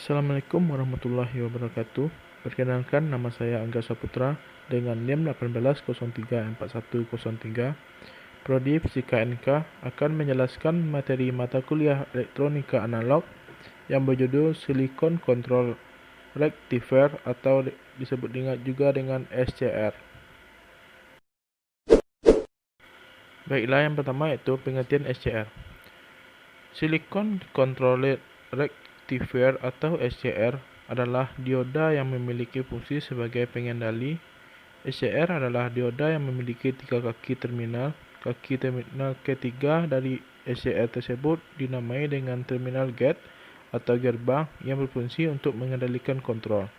Assalamualaikum warahmatullahi wabarakatuh. Perkenalkan, nama saya Angga Saputra dengan NIM 18034103. Prodi Fisika NK akan menjelaskan materi mata kuliah elektronika analog yang berjudul Silicon Control Rectifier atau disebut juga dengan SCR. Baiklah, yang pertama yaitu pengertian SCR. Silicon Control Rectifier atau SCR adalah dioda yang memiliki fungsi sebagai pengendali. SCR adalah dioda yang memiliki 3 kaki terminal. Kaki terminal ketiga dari SCR tersebut dinamai dengan terminal gate atau gerbang yang berfungsi untuk mengendalikan kontrol.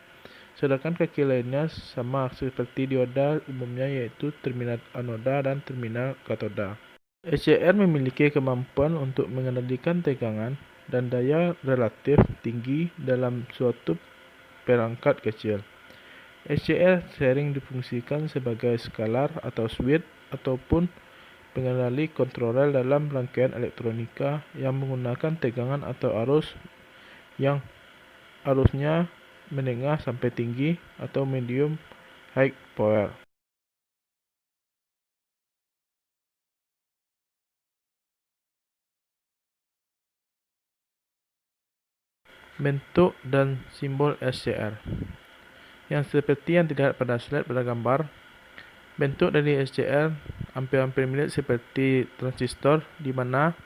Sedangkan kaki lainnya sama seperti dioda umumnya, yaitu terminal anoda dan terminal katoda. SCR memiliki kemampuan untuk mengendalikan tegangan dan daya relatif tinggi dalam suatu perangkat kecil. SCR sering difungsikan sebagai skalar atau switch ataupun pengendali kontrol dalam rangkaian elektronika yang menggunakan tegangan atau arus yang arusnya menengah sampai tinggi atau medium high power. Bentuk dan simbol SCR yang seperti yang dilihat pada slide pada gambar. Bentuk dari SCR hampir mirip seperti transistor, di mana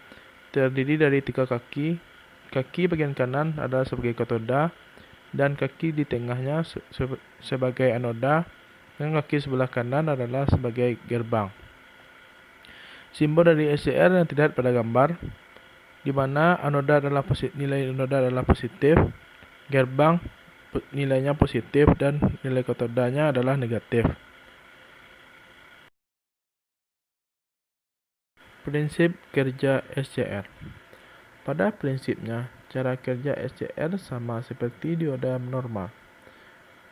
terdiri dari 3 kaki. Kaki bagian kanan adalah sebagai katoda dan kaki di tengahnya sebagai anoda, dan kaki sebelah kanan adalah sebagai gerbang. Simbol dari SCR yang terlihat pada gambar, di mana nilai anoda adalah positif, gerbang nilainya positif, dan nilai katodanya adalah negatif. Prinsip kerja SCR. Pada prinsipnya, cara kerja SCR sama seperti dioda normal.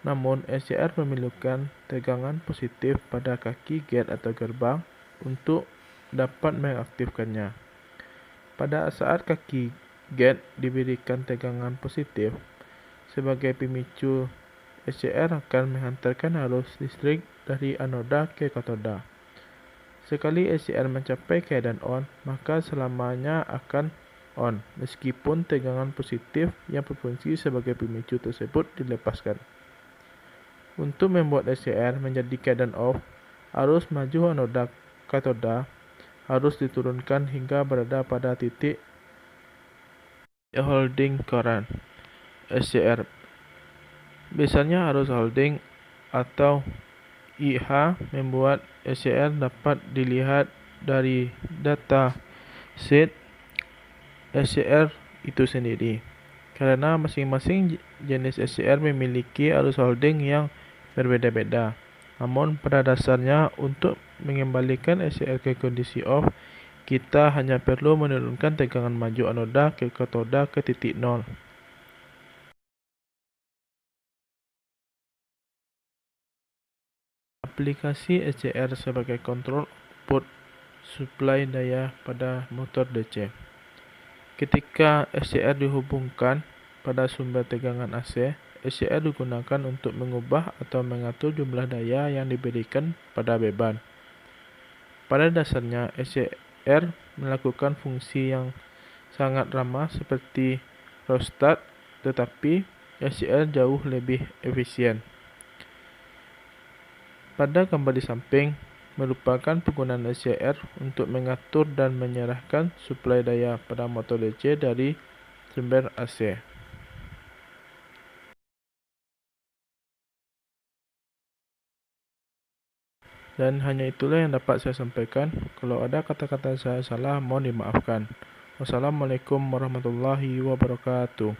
Namun, SCR memerlukan tegangan positif pada kaki gate atau gerbang untuk dapat mengaktifkannya. Pada saat kaki gate diberikan tegangan positif sebagai pemicu, SCR akan menghantarkan arus listrik dari anoda ke katoda. Sekali SCR mencapai keadaan on, maka selamanya akan on, meskipun tegangan positif yang berfungsi sebagai pemicu tersebut dilepaskan. Untuk membuat SCR menjadi keadaan off, arus maju anoda katoda harus diturunkan hingga berada pada titik holding current SCR. Biasanya arus holding atau IH membuat SCR dapat dilihat dari data sheet SCR itu sendiri, karena masing-masing jenis SCR memiliki arus holding yang berbeda-beda. Namun pada dasarnya, untuk mengembalikan SCR ke kondisi off, kita hanya perlu menurunkan tegangan maju anoda ke katoda ke titik 0. Aplikasi SCR sebagai kontrol output suplai daya pada motor DC. Ketika SCR dihubungkan pada sumber tegangan AC, SCR digunakan untuk mengubah atau mengatur jumlah daya yang diberikan pada beban. Pada dasarnya, SCR melakukan fungsi yang sangat ramah seperti rheostat, tetapi SCR jauh lebih efisien. Pada gambar di samping merupakan penggunaan SCR untuk mengatur dan menyerahkan suplai daya pada motor DC dari sumber AC. Dan hanya itulah yang dapat saya sampaikan. Kalau ada kata-kata saya salah, mohon dimaafkan. Wassalamualaikum warahmatullahi wabarakatuh.